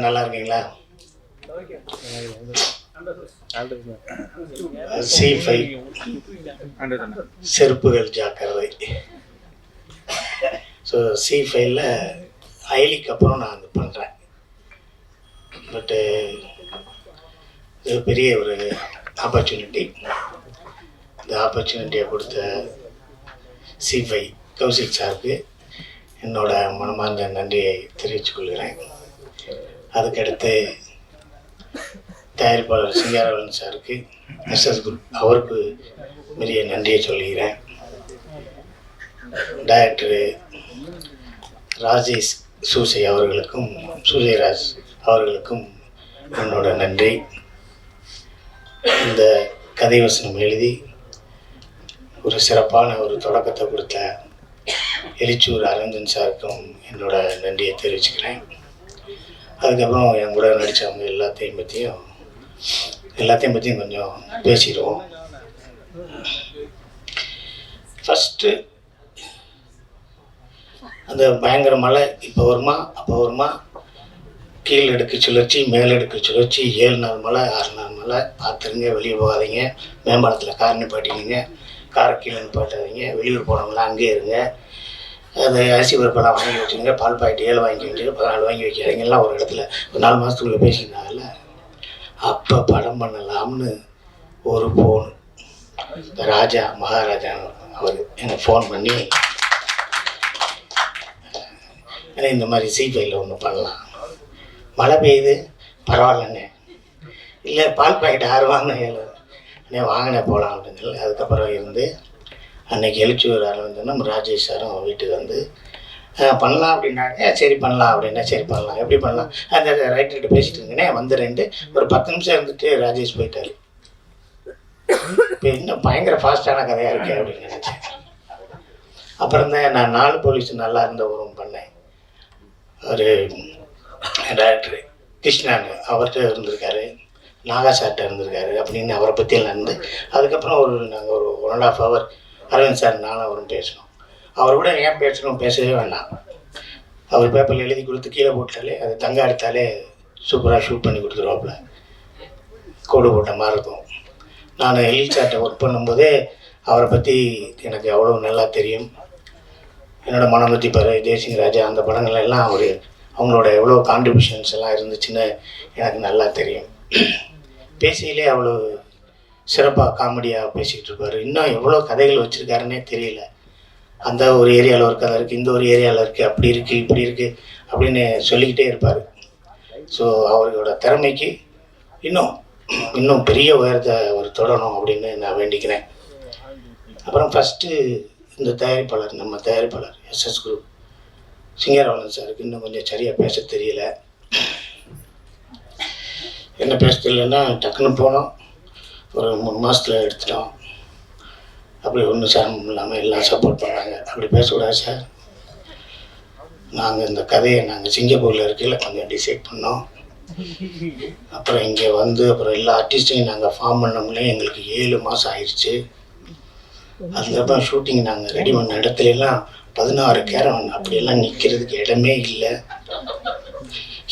நல்லா இருக்கீங்களா? C5 செருப்புகள் ஜாக்கிரதை. ஸோ C5ல ஐலிக்கு அப்புறம் நான் அது பண்ணுறேன். பட்டு இது பெரிய ஒரு ஆப்பர்ச்சுனிட்டி. இந்த ஆப்பர்ச்சுனிட்டியை கொடுத்த C5 கௌசிக் சாருக்கு என்னோட மனமார்ந்த நன்றியை தெரிவித்துக் கொள்கிறேன். அதுக்கடுத்து தயாரிப்பாளர் சிங்காரவன் சாருக்கு, SS குரூப் அவருக்கு பெரிய நன்றியை சொல்கிறேன். டைரக்டரு ராஜேஷ் சூசை அவர்களுக்கும், சூசைராஜ் அவர்களுக்கும் என்னோட நன்றி. இந்த கதை வசனம் எழுதி ஒரு சிறப்பான ஒரு தொடக்கத்தை கொடுத்த எலிச்சூர் அரவிந்தன் சாருக்கும் என்னோட நன்றியை தெரிவிச்சுக்கிறேன். அதுக்கப்புறம் என் கூட நடித்தவங்க எல்லாத்தையும் பற்றியும் கொஞ்சம் பேசிடுவோம். ஃபஸ்ட்டு அந்த பயங்கர மழை இப்போ வருமா அப்போ வருமா, கீழ் அடுக்கு சுழற்சி மேல் அடுக்கு சுழற்சி, 7 நாள் மழை 6 நாள் மழை, பார்த்துருங்க, வெளியே போகாதீங்க, மேம்பாலத்தில் கார் நிப்பாட்டிங்க, காரை கீழே நிப்பாட்டாதீங்க, வெளியூர் போனவங்களாம் அங்கேயே இருங்க, அது அரிசி பருப்பெல்லாம் வாங்கி வச்சுங்க, பால் பாக்கெட் 7 வாங்கி வச்சுங்க, 14 வாங்கி வைக்கிறீங்கலாம் ஒரு இடத்துல ஒரு 4 மாதத்துக்குள்ளே பேசியிருந்தாங்கல்ல. அப்போ படம் பண்ணலாம்னு ஒரு ஃபோனு இந்த ராஜா மகாராஜா அவர் எனக்கு ஃபோன் பண்ணி, ஏன்னா இந்த மாதிரி C5ல ஒன்று பண்ணலாம், மழை பெய்யுது பரவாயில்லண்ணே, இல்லை பால் பாக்கெட் 6 வாங்கினேன் 7 அண்ணே வாங்கினே போகலாம் அப்படின்னு சொல்லி அதுக்கப்புறம் இருந்து அன்றைக்கி எழுச்சியூர் அரவிந்தனும் ராஜேஷ் சாரும் வீட்டுக்கு வந்து பண்ணலாம் அப்படின்னாங்க. சரி பண்ணலாம் அப்படின்னா சரி பண்ணலாம், எப்படி பண்ணலாம், அந்த ரைட்டர்கிட்ட பேசிட்டு இருந்தேனே வந்து ஒரு 10 நிமிஷம் இருந்துட்டு ராஜேஷ் போயிட்டார். இப்போ இன்னும் பயங்கர ஃபாஸ்ட்டான கதையாக இருக்கே அப்படின்னு நினச்சேன். அப்புறம் தான் நான் 4 போலீஸ் நல்லா இருந்த ஊரும் பண்ணேன். ஒரு டைரக்டரு கிருஷ்ணான்னு அவர்கிட்ட இருந்திருக்காரு, நாகா சார்கிட்ட இருந்திருக்காரு அப்படின்னு அவரை பற்றியெல்லாம் இருந்து அதுக்கப்புறம் நாங்கள் ஒரு 1.5 hour அரவிந்த் சார் நானும் அவரும் பேசணும். அவர் கூட ஏன் பேசணும், பேசவே வேண்டாம், அவர் பேப்பரில் எழுதி கொடுத்து கீழே போட்டாலே அது தங்க எடுத்தாலே சூப்பராக ஷூட் பண்ணி கொடுத்துருவாப்புல, கோடு போட்ட மாதிரி இருக்கும். நான் எழில் சார்கிட்ட ஒர்க் பண்ணும்போதே அவரை பற்றி எனக்கு அவ்வளோ நல்லா தெரியும். என்னோடய மனம் பற்றி பாரு, தேசிங் ராஜா அந்த படங்கள் எல்லாம் அவங்களோட எவ்வளோ கான்ட்ரிபியூஷன்ஸ் எல்லாம் இருந்துச்சுன்னு எனக்கு நல்லா தெரியும். பேசியிலே அவ்வளோ சிறப்பாக காமெடியாக பேசிக்கிட்டு இருப்பார். இன்னும் எவ்வளோ கதைகள் வச்சுருக்காருன்னே தெரியல. அந்த ஒரு ஏரியாவில் ஒரு கதை இருக்குது, இந்த ஒரு ஏரியாவில் இருக்குது, அப்படி இருக்குது இப்படி இருக்குது அப்படின்னு சொல்லிக்கிட்டே இருப்பார். ஸோ அவரோட திறமைக்கு இன்னும் பெரிய உயரத்தை அவர் தொடரணும் அப்படின்னு நான் வேண்டிக்கிறேன். அப்புறம் ஃபஸ்ட்டு இந்த நம்ம தயாரிப்பாளர் SS குரூப் சிங்காரவன் சாருக்கு இன்னும் கொஞ்சம் சரியாக பேச தெரியல. என்ன பேச தெரியலன்னா டக்குன்னு போனோம், ஒரு 3 மாதத்தில் எடுத்துட்டோம், அப்படி ஒன்றும் சிரமம் இல்லாமல் எல்லாம் சப்போர்ட் பண்ணாங்க. அப்படி பேசக்கூடாது சார், நாங்கள் இந்த கதையை சிங்கப்பூரில் இருக்கையில் கொஞ்சம் டிசைட் பண்ணோம். அப்புறம் இங்கே வந்து அப்புறம் எல்லா ஆர்டிஸ்ட்டையும் நாங்கள் ஃபார்ம் பண்ணோம்லே எங்களுக்கு 7 மாதம் ஆயிடுச்சு. அதுக்கப்புறம் ஷூட்டிங் நாங்கள் ரெடி பண்ண இடத்துலலாம் 16 கேரவன் அப்படியெல்லாம் நிற்கிறதுக்கு இடமே இல்லை.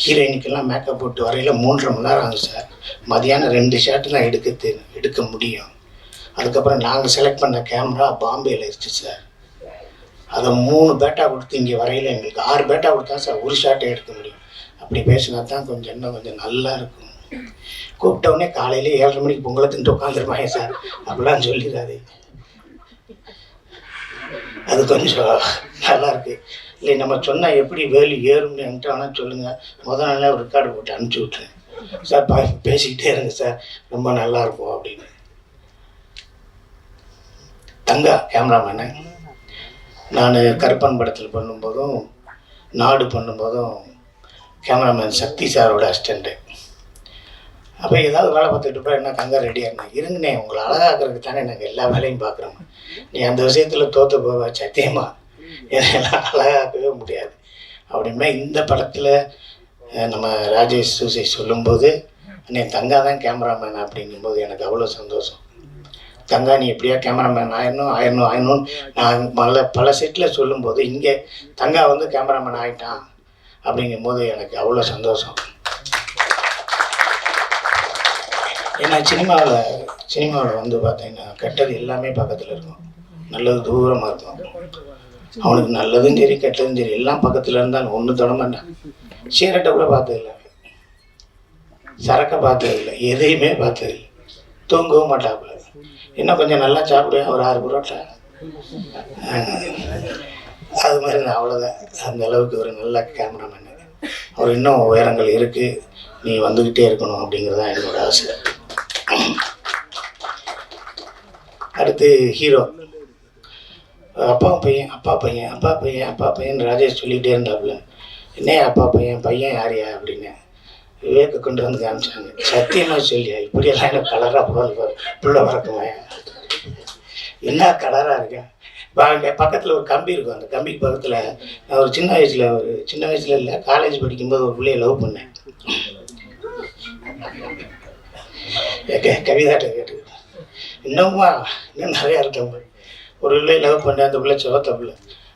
ஹீரோயினுக்கெல்லாம் மேக்கப் போட்டு வரையில் 3.5 மணி நேரம் ஆகும் சார். மதியானம் 2 ஷாட்டு தான் எடுக்க முடியும். அதுக்கப்புறம் நாங்கள் செலக்ட் பண்ண கேமரா பாம்பேயில் இருந்துச்சு சார். அதை 3 பேட்டா கொடுத்து இங்கே வரையில் எங்களுக்கு 6 பேட்டா கொடுத்தா சார் ஒரு ஷாட்டை எடுக்க முடியும். அப்படி பேசினா தான் இன்னும் கொஞ்சம் நல்லா இருக்கும். கூப்பிட்டவுடனே காலையிலே 7:30 மணிக்கு பொங்கலை தின்ட்டு உட்காந்துருப்பாங்க சார், அப்படிலாம் சொல்லிடாது. அது கொஞ்சம் நல்லா இருக்குது. இல்லை நம்ம சொன்னால் எப்படி வேலி ஏறும்னு என்கிட்ட ஆனால் சொல்லுங்கள், முதல் நாளே ஒரு ரெக்கார்டு போட்டு அனுப்பிச்சி விட்றேன் சார், பேசிக்கிட்டே இருங்க சார், ரொம்ப நல்லாயிருக்கும் அப்படின்னு. தங்கா கேமராமேனு நான் கருப்பன் படத்தில் பண்ணும்போதும் நாடு பண்ணும்போதும் கேமராமேன் சக்தி சாரோட அசிஸ்டண்ட்டு. அப்போ ஏதாவது வேலை பார்த்துக்கிட்டு இருப்பா, என்ன தங்கா ரெடியாக இருந்தேன், இருங்கண்ணே உங்களை அழகாக்கிறதுக்கு தானே நாங்கள் எல்லா வேலையும் பார்க்குறோம், நீ அந்த விஷயத்தில் தோற்று போவ சத்தியமா என்னெல்லாம் அழகாக்கவே முடியாது அப்படின்னா. இந்த படத்தில் நம்ம ராஜேஷ் சூசை சொல்லும்போது அண்ணே தங்கா தான் கேமராமேன் அப்படிங்கும்போது எனக்கு அவ்வளோ சந்தோஷம். தங்கா நீ எப்படியா கேமராமேன் ஆயிடணும் நான் பல செட்டில் சொல்லும்போது இங்கே தங்கா வந்து கேமராமேன் ஆகிட்டான் அப்படிங்கும் போது எனக்கு அவ்வளோ சந்தோஷம். ஏன்னா சினிமாவில் வந்து பார்த்தீங்கன்னா கெட்டது எல்லாமே பக்கத்தில் இருக்கும், நல்லது தூரமாக இருக்கும். அவனுக்கு நல்லதும் சரி கெட்டதும் சரி எல்லாம் பக்கத்தில் இருந்தாலும் ஒன்றும் தொட மாட்டான். சீரட்டை கூட பார்த்ததில்லை, சரக்கை பார்த்ததில்லை, எதையுமே பார்த்ததில்லை. தூங்கவும் மாட்டாப்புல. இன்னும் கொஞ்சம் நல்லா சாப்பிடுவேன், ஒரு 6 புரோட்டா. அது மாதிரி நான் அவ்வளோதான். அந்த அளவுக்கு ஒரு நல்ல கேமராமேன். அவர் இன்னும் உயரங்கள் இருக்குது, நீ வந்துக்கிட்டே இருக்கணும் அப்படிங்கிறது தான் என்னோட ஆசை. அடுத்து ஹீரோ. அப்பா பையன் ராஜேஷ் சொல்லிகிட்டே இருந்தாப்புல. என்னையா அப்பா பையன் யாரையா அப்படின்னு விவேக்கு கொண்டு வந்து காமிச்சாங்க. சத்தியமாக சொல்லியா இப்படியெல்லாம் எனக்கு கலராக புள்ள வளர்க்குமா, என்ன கலராக இருக்கேன். இப்போ அங்கே பக்கத்தில் ஒரு கம்பி இருக்கும், அந்த கம்பிக்கு பக்கத்தில் நான் ஒரு சின்ன வயசில் இல்லை, காலேஜ் படிக்கும்போது ஒரு பிள்ளைய லவ் பண்ணேன். கவிதாட்ட கேட்டு இன்னும் நிறையா இருக்கேன். ஒரு பிள்ளைய லவ் பண்ணேன், அந்த பிள்ளை செவத்த பிள்ளை,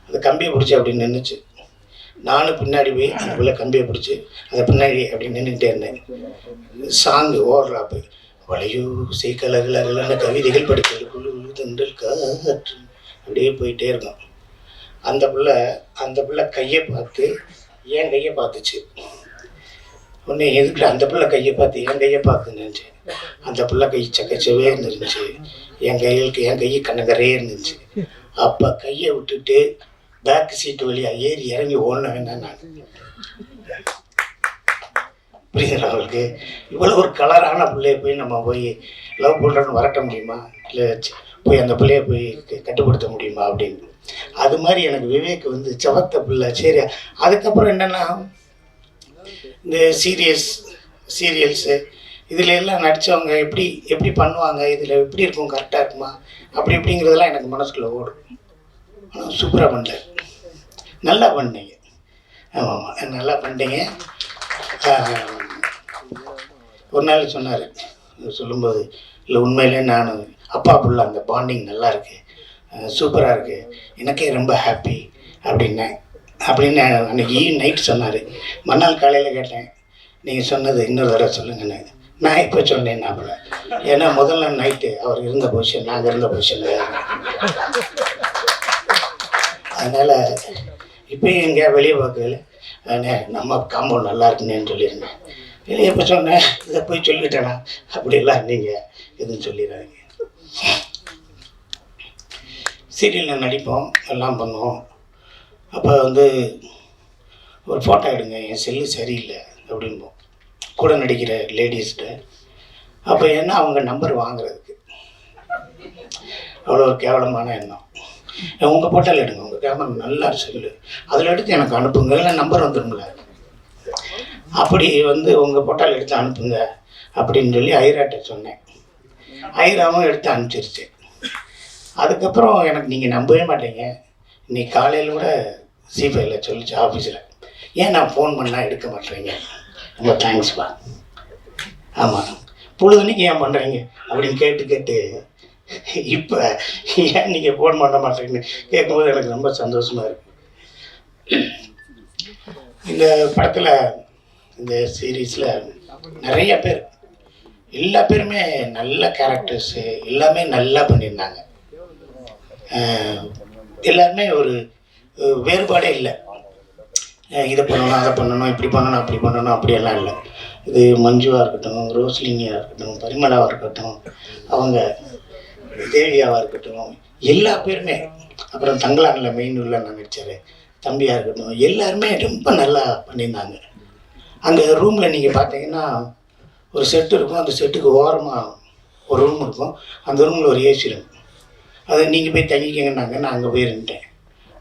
அந்த கம்பியை பிடிச்சி அப்படின்னு நின்றுச்சு. நானும் பின்னாடி போய் அந்த பிள்ளை கம்பியை பிடிச்சி அந்த பின்னாடி அப்படின்னு நின்றுக்கிட்டே இருந்தேன். சாங்கு ஓடுறாப்பு வளையோ செய்கலகலகலான கவிதைகள் படிக்கிறது குழு தண்டல் காற்று அப்படியே போயிட்டே இருக்கும். அந்த பிள்ளை கையை பார்த்து என் கையை பார்த்துச்சு. உடனே எதுக்கு அந்த பிள்ளை கையை பார்த்து என் கையை பார்த்து நினச்சி, அந்த பிள்ளை கை சக்கச்சவே இருந்துருந்துச்சு, என் கையை கண்ணகரே இருந்துச்சு. அப்போ கையை விட்டுட்டு பேக் சீட்டு வழியாக ஏறி இறங்கி ஓடன வேண்டாம் நான். புரியுதுங்களா அவங்களுக்கு? இவ்வளோ ஒரு கலரான பிள்ளைய போய் நம்ம போய் லவ் பண்ணுறோன்னு வரட்ட முடியுமா? இல்லை போய் அந்த பிள்ளைய போய் கட்டுப்படுத்த முடியுமா அப்படின்னு. அது மாதிரி எனக்கு விவேக் வந்து செவத்த பிள்ளை. சரி, அதுக்கப்புறம் என்னென்னா இந்த சீரியல்ஸு இதில் எல்லாம் நடித்தவங்க எப்படி பண்ணுவாங்க, இதில் எப்படி இருக்கும், கரெக்டாக இருக்குமா அப்படி இப்படிங்கிறதெல்லாம் எனக்கு மனசுக்குள்ளே ஓடும். ஆனால் சூப்பராக பண்ணேன், நல்லா பண்ணீங்க. ஆமாம், நல்லா பண்ணிட்டீங்க. ஒரு நாள் சொன்னார், சொல்லும்போது இல்லை உண்மையிலே நான் அப்பா புள்ள அந்த பாண்டிங் நல்லா இருக்குது, சூப்பராக இருக்குது, எனக்கே ரொம்ப ஹாப்பி அப்படின்னு அன்றைக்கி நைட்டு சொன்னார். மறுநாள் காலையில் கேட்டேன், நீங்கள் சொன்னது இன்னொரு தடவை சொல்லுங்கன்னு. நான் இப்போ சொன்னேன் நாப்பில், ஏன்னா முதல்ல நைட்டு அவர் இருந்த பொசிஷன் நாங்கள் இருந்த பொசிஷன் வேறு. அதனால் இப்போயும் எங்கேயா வெளியே பார்க்கல நம்ம காம்பவுண்ட் நல்லா இருக்குன்னு சொல்லியிருந்தேன். வெளியே எப்போ சொன்னேன், இதை போய் சொல்லிட்டேனா அப்படிலாம் நீங்கள் எதுவும் சொல்லிடுறாங்க. சீரியலில் நடிப்போம், எல்லாம் பண்ணுவோம். அப்போ வந்து ஒரு ஃபோட்டோ எடுங்க, என் செல்லு சரியில்லை அப்படின்போம் கூட நடிக்கிற லேடிஸ்கிட்ட. அப்போ என்ன அவங்க நம்பர் வாங்குறதுக்கு அவ்வளோ ஒரு கேவலமான எண்ணம். உங்கள் போட்டால் எடுங்க, உங்கள் கேமரா நல்லா செல்லு, அதில் எடுத்து எனக்கு அனுப்புங்க, இல்லை நம்பர் வந்துடும்ல. அப்படி வந்து உங்கள் போட்டால் எடுத்து அனுப்புங்க அப்படின்னு சொல்லி ஐராட்ட சொன்னேன். ஐராவும் எடுத்து அனுப்பிச்சிருச்சு. அதுக்கப்புறம் எனக்கு நீங்கள் நம்பவே மாட்டீங்க, இன்னைக்கு காலையில் கூட C5ல சொல்லிச்சு ஆஃபீஸில், ஏன் நான் ஃபோன் பண்ணால் எடுக்க மாட்டேறீங்க, ரொம்ப தேங்க்ஸ்ப்பா. ஆமாம், பொழுதுனைக்கு ஏன் பண்ணுறீங்க அப்படின்னு கேட்டு இப்போ ஏன் நீங்கள் ஃபோன் பண்ண மாட்டேறீங்கன்னு கேட்கும்போது எனக்கு ரொம்ப சந்தோஷமாக இருக்குது. இந்த படத்தில் இந்த சீரீஸில் நிறைய பேர், எல்லா பேருமே நல்ல கேரக்டர்ஸு, எல்லாமே நல்லா பண்ணியிருந்தாங்க. எல்லாருமே ஒரு வேறுபாடே இல்லை, இதை பண்ணணும் அதை பண்ணணும் இப்படி பண்ணணும் அப்படி பண்ணணும் அப்படியெல்லாம் இல்லை. இது மஞ்சுவாக இருக்கட்டும், ரோஸ்லினியாக இருக்கட்டும், பரிமளாவாக இருக்கட்டும், அவங்க தேவியாவாக இருக்கட்டும், எல்லா பேருமே, அப்புறம் தங்கலானில் மெயின் உள்ள நான் நடித்தார் தம்பியாக இருக்கட்டும், எல்லாருமே ரொம்ப நல்லா பண்ணியிருந்தாங்க. அங்கே ரூமில் நீங்கள் பார்த்தீங்கன்னா ஒரு செட்டு இருக்கும், அந்த செட்டுக்கு ஓரமாக ஒரு ரூம் இருக்கும், அந்த ரூமில் ஒரு ஏசி இருக்கும். அதை நீங்கள் போய் தங்கிக்கங்கன்னாங்க, நான் அங்கே போய் இருந்துட்டேன்.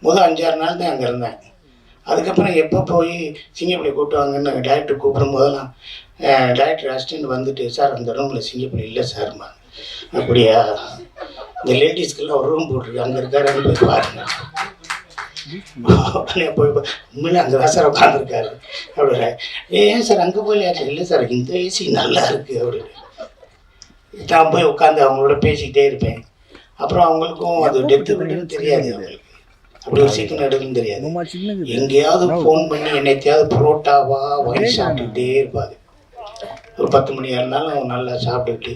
முதல் 5-6 நாள் தான் அங்கே இருந்தேன். அதுக்கப்புறம் எப்போ போய் சிங்கப்பள்ளி கூப்பிட்டுவாங்கன்னு டைரக்டர் கூப்பிடும் போதெல்லாம் டைரக்டர் அசிஸ்டன்ட் வந்துட்டு, சார் அந்த ரூமில் சிங்கப்பள்ளி இல்லை சார்மா. அப்படியா, இந்த லேடிஸ்க்கெல்லாம் ஒரு ரூம் போட்டிருக்கு, அங்கே இருக்காருன்னு போய் பாருங்க. உடனே போய் உண்மையிலே அங்கே தான் சார் உட்காந்துருக்காரு அப்படின்னா, ஏன் சார் அங்கே போய் இல்லை சார் இந்த ஏசி நல்லா இருக்குது அப்படின்னு. நான் போய் உட்காந்து அவங்களோட பேசிக்கிட்டே இருப்பேன். அப்புறம் அவங்களுக்கும் அது டெத்து விட்டுன்னு தெரியாது அவங்களுக்கு. அப்படி ஒரு சிக்கன் எடுக்குன்னு தெரியாது. எங்கேயாவது ஃபோன் பண்ணி என்னைக்காவது புரோட்டாவா வாங்கி சாப்பிட்டுக்கிட்டே இருப்பாரு. ஒரு 10 மணியாக இருந்தாலும் நல்லா சாப்பிட்டுக்கிட்டு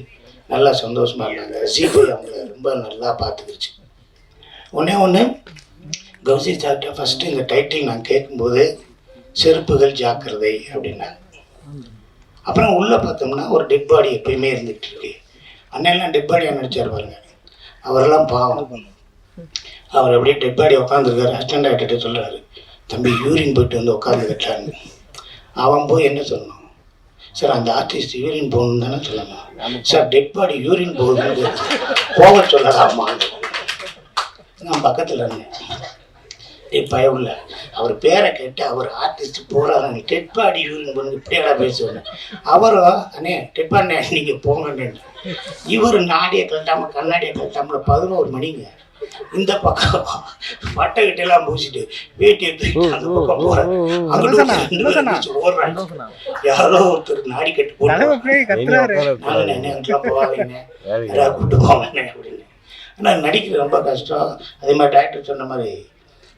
நல்லா சந்தோஷமாக இருந்தாங்க. ஜீபை அவங்கள ரொம்ப நல்லா பார்த்துக்கிடுச்சு. ஒன்று கௌசி சார்கிட்ட ஃபஸ்ட்டு இந்த டைட்டில் நான் கேட்கும்போது செருப்புகள் ஜாக்கிரதை அப்படின்னாங்க. அப்புறம் உள்ளே பார்த்தோம்னா ஒரு டெட் பாடி எப்பயுமே இருந்துகிட்டு இருக்கு. அண்ணெல்லாம் டெட் பாடியாக நடிச்சார் பாருங்க. அவரெல்லாம் பாவம். அவர் அப்படியே டெட் பாடி உட்காந்துருக்காரு. அசிஸ்டன்ட் டாக்டர்கிட்ட சொல்கிறாரு, தம்பி யூரின் போயிட்டு வந்து உட்காந்துக்கிட்டான்னு. அவன் போய் என்ன சொல்லணும்? சார் அந்த ஆர்டிஸ்ட் யூரின் போகணுன்னு தானே சொல்லணும். சார் டெட் பாடி யூரின் போகுதுன்னு போக சொல்லலாமா? நான் பக்கத்தில் இருந்தேன். பயவுள்ள அவர் பேரை கேட்டு அவர் ஆர்டிஸ்ட் போகிறாங்க. டெட் பாடி யூரின் போகணும் இப்படியாடா பேசுவாங்க. அவரும் அண்ணே டெட் பாடி நீங்கள் போங்கன்னு. இவர் நாடியை கட்டாமல் கண்ணாடியை கட்டாமல் 11 மணிங்க இந்த பக்கம் பட்டைக்கிட்டெல்லாம் பூசிட்டு வேட்டியை தூக்கிட்டு அந்த பக்கம் போகிறேன். ஓடுறாங்க. யாரோ ஒருத்தர் நாடி கட்டு போட்டு நாங்கள் போவாதீங்க யாராவது கூப்பிட்டு போவாங்க அப்படின்னு. ஆனால் நடிக்கிறது ரொம்ப கஷ்டம். அதே மாதிரி டாக்டர் சொன்ன மாதிரி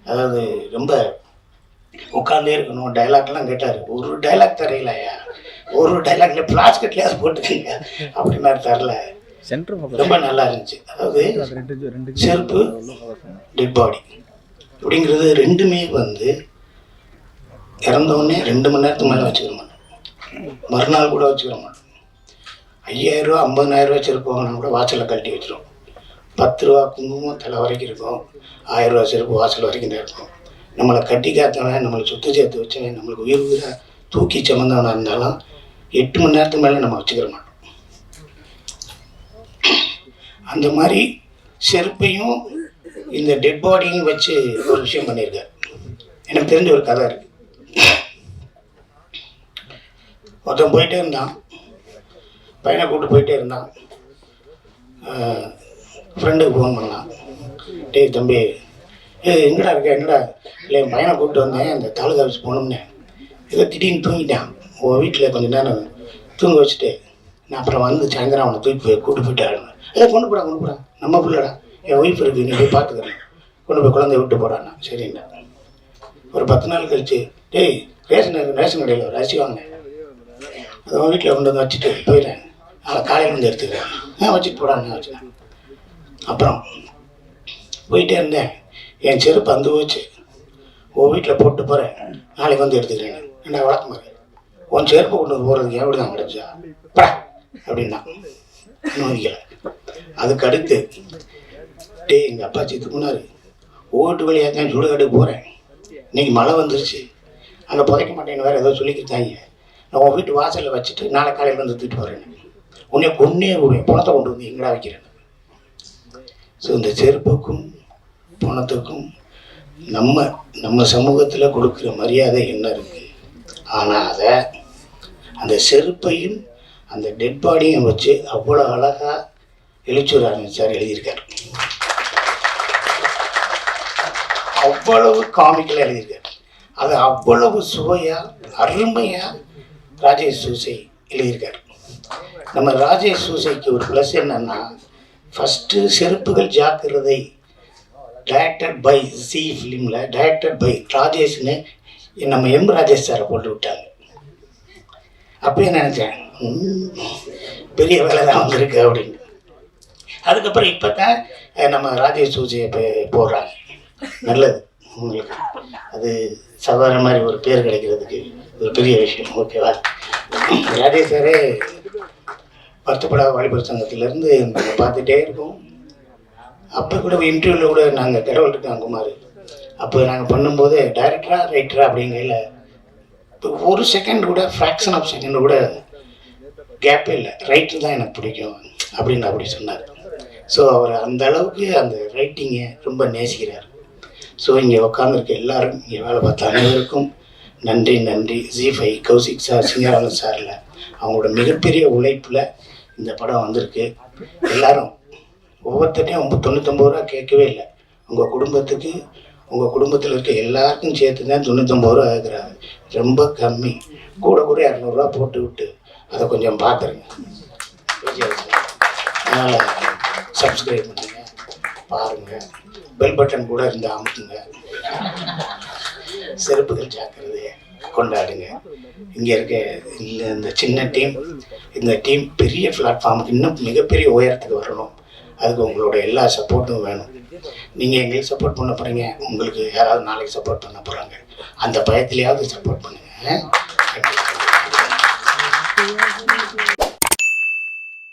அதாவது ரொம்ப உட்காந்தே இருக்கணும். டைலாக்லாம் கேட்டார். ஒரு டைலாக் தரையிலையா, ஒரு டைலாக்ல பிளாஸ்கட்லையாவது போட்டுக்கீங்க அப்படின்னா தரல. ரொம்ப நல்லா இருந்துச்சு. அதாவது செருப்பு டெட் பாடி அப்படிங்கிறது ரெண்டுமே வந்து இறந்தவுடனே 2 மணி நேரத்துக்கு மேலே வச்சுக்க மாட்டோம். மறுநாள் கூட வச்சுக்கிற மாட்டோம். 5000 ரூபா 50,000 ரூபா செருப்பு வாங்கினா கூட வாசலில் கழட்டி வச்சிடும். 10 ரூபா குங்குமம் தலை வரைக்கும் இருக்கும். 1000 ரூபா செருப்பு வாசல் வரைக்கும் தான் இருக்கும். நம்மளை கட்டி காத்தவன், நம்மளை சுற்றி சேர்த்து வச்சவன், நம்மளுக்கு உயிராக தூக்கி சமந்தவனாக இருந்தாலும் 8 மணி நேரத்துக்கு மேலே நம்ம வச்சுக்கிற மாட்டோம். அந்த மாதிரி செருப்பையும் இந்த டெட் பாடியும் வச்சு ஒரு விஷயம் பண்ணியிருக்காரு. எனக்கு தெரிஞ்ச ஒரு கதை இருக்கு. ஒருத்தன் போயிட்டே இருந்தான், பையனை கூப்பிட்டு போயிட்டே இருந்தான். ஃப்ரெண்டுக்கு ஃபோன் பண்ணான், டேய் தம்பி எங்கடா இருக்க எங்கடா? இல்லை என் பையனை கூப்பிட்டு வந்தேன், அந்த தாலுகா ஆஃபீஸ் போகணும்னு. ஏதோ திடீர்னு தூங்கிட்டான். உன் வீட்டில் கொஞ்சம் நேரம் தூங்க வச்சுட்டு நான் அப்புறம் வந்து சாயந்தரம் அவனை தூக்கி போய் கூப்பிட்டு போயிட்டாரு. கொண்டு போடா நம்ம பிள்ளைடா, என் ஒய்ஃப் இருக்குது, நீ போய் பார்த்துக்கிறேன், கொண்டு போய் குழந்தைய விட்டு போடாண்ணா. சரிண்ணா. ஒரு 10 நாள் கழிச்சு, டேய் ரேஷன் கடையில் ஒரு அரிசி வாங்கினேன், அதை உன் வீட்டில் கொண்டு வந்து வச்சுட்டு போயிடுறேன், நாளை காலையில் வந்து எடுத்துக்கிறேன், வச்சுட்டு போடாண்ணா வச்சுக்கேன். அப்புறம் போயிட்டே இருந்தேன், என் செருப்பு வந்து போச்சு, உன் வீட்டில் போட்டு போகிறேன், நாளைக்கு வந்து எடுத்துக்கிறேன். என்ன வழக்கம் மாதிரி உன் செருப்பு கொண்டு வந்து போகிறதுக்கு எப்படி தான் கிடச்சா அப்படின்னா அனுமதிக்கலை. அதுக்கு அடுத்து டே எங்கள் அப்பா செத்துக்குனாரு, ஓட்டு வழியாக தான் சுடுகாட்டுக்கு போகிறேன், இன்றைக்கி மழை வந்துருச்சு, அங்கே புதைக்க மாட்டேன்னு வேறு ஏதோ சொல்லிக்கிட்டாங்க, நான் உன் வீட்டு வாசலில் வச்சுட்டு நாளை காலையில் வந்து தூக்கிட்டு போகிறேன், உன்னை கொன்னே விடுவேன், பணத்தை கொண்டு வந்து எங்கடா வைக்கிறேன். ஸோ இந்த செருப்புக்கும் பணத்துக்கும் நம்ம சமூகத்தில் கொடுக்குற மரியாதை என்ன இருக்குது. ஆனால் அதை அந்த செருப்பையும் அந்த டெட் பாடியும் வச்சு அவ்வளோ அழகாக எழுச்சூர் ஆரம்பித்தார் எழுதியிருக்கார். அவ்வளவு காமிக்கலாக எழுதியிருக்கார். அது அவ்வளவு சுவையாக அருமையாக ராஜேஷ் சூசை எழுதியிருக்கார். நம்ம ராஜேஷ் சூசைக்கு ஒரு ப்ளஸ் என்னன்னா, ஃபஸ்ட்டு செருப்புகள் ஜாக்கிரதை டைரக்டட் பை சி ஃபிலிமில் டைரக்டட் பை ராஜேஷ்னு நம்ம எம் ராஜேஷ் சாரை போட்டு விட்டாங்க. அப்பயே நினச்சேன் பெரிய வேலை தான் வந்திருக்கு அப்படின்னு. அதுக்கப்புறம் இப்போ தான் நம்ம ராஜேஷ் சூசையை போடுறாங்க. நல்லது உங்களுக்கு, அது சாதாரண மாதிரி ஒரு பேர் கிடைக்கிறதுக்கு ஒரு பெரிய விஷயம். ஓகேவா? ராஜேஷ் சாரே வருத்தப்படாத வாலிபர் சங்கத்திலேருந்து நம்ம பார்த்துட்டே இருக்கோம். அப்போ கூட இன்டர்வியூவில் கூட நாங்கள் கடவுள் இருக்காங்க குமார், அப்போ நாங்கள் பண்ணும்போது டைரக்டரா ரைட்டரா அப்படிங்கையில் ஒரு செகண்ட் கூட ஃப்ராக்ஷன் ஆஃப் செகண்ட் கூட கேப்பே இல்லை, ரைட்டர் தான் எனக்கு பிடிக்கும் அப்படின்னு அப்படி சொன்னார். ஸோ அவர் அந்த அளவுக்கு அந்த ரைட்டிங்கை ரொம்ப நேசிக்கிறார். ஸோ இங்கே உட்காந்துருக்க எல்லாரும், இங்கே வேலை பார்த்த அனைவருக்கும் நன்றி. ஜி5 கௌசிக் சார், சிங்கராமன் சாரில் அவங்களோட மிகப்பெரிய உழைப்பில் இந்த படம் வந்திருக்கு. எல்லாரும் ஒவ்வொருத்தையும் 99 ரூபா கேட்கவே இல்லை. உங்கள் குடும்பத்துக்கு, உங்கள் குடும்பத்தில் இருக்க எல்லாருக்கும் சேர்த்து தான் 99 ரூபா கேட்குறாங்க. ரொம்ப கம்மி. கூட 200 ரூபா போட்டு விட்டு அதை கொஞ்சம் பார்த்துருங்க. அதனால் சப்ஸ்கிரைப் பண்ணுங்கள், பாருங்கள். பெல் பட்டன் கூட இருந்து அமுக்குங்க. செருப்புகள் ஜாக்கிரதையை கொண்டாடுங்க. இங்கே இருக்க இல்லை இந்த சின்ன டீம், இந்த டீம் பெரிய பிளாட்ஃபார்முக்கு இன்னும் மிகப்பெரிய உயரத்துக்கு வரணும். அதுக்கு உங்களோட எல்லா சப்போர்ட்டும் வேணும். நீங்கள் எங்களுக்கு சப்போர்ட் பண்ண போகிறீங்க, உங்களுக்கு யாராவது நாளைக்கு சப்போர்ட் பண்ண போகிறாங்க. அந்த பயத்திலேயாவது சப்போர்ட் பண்ணுங்கள்.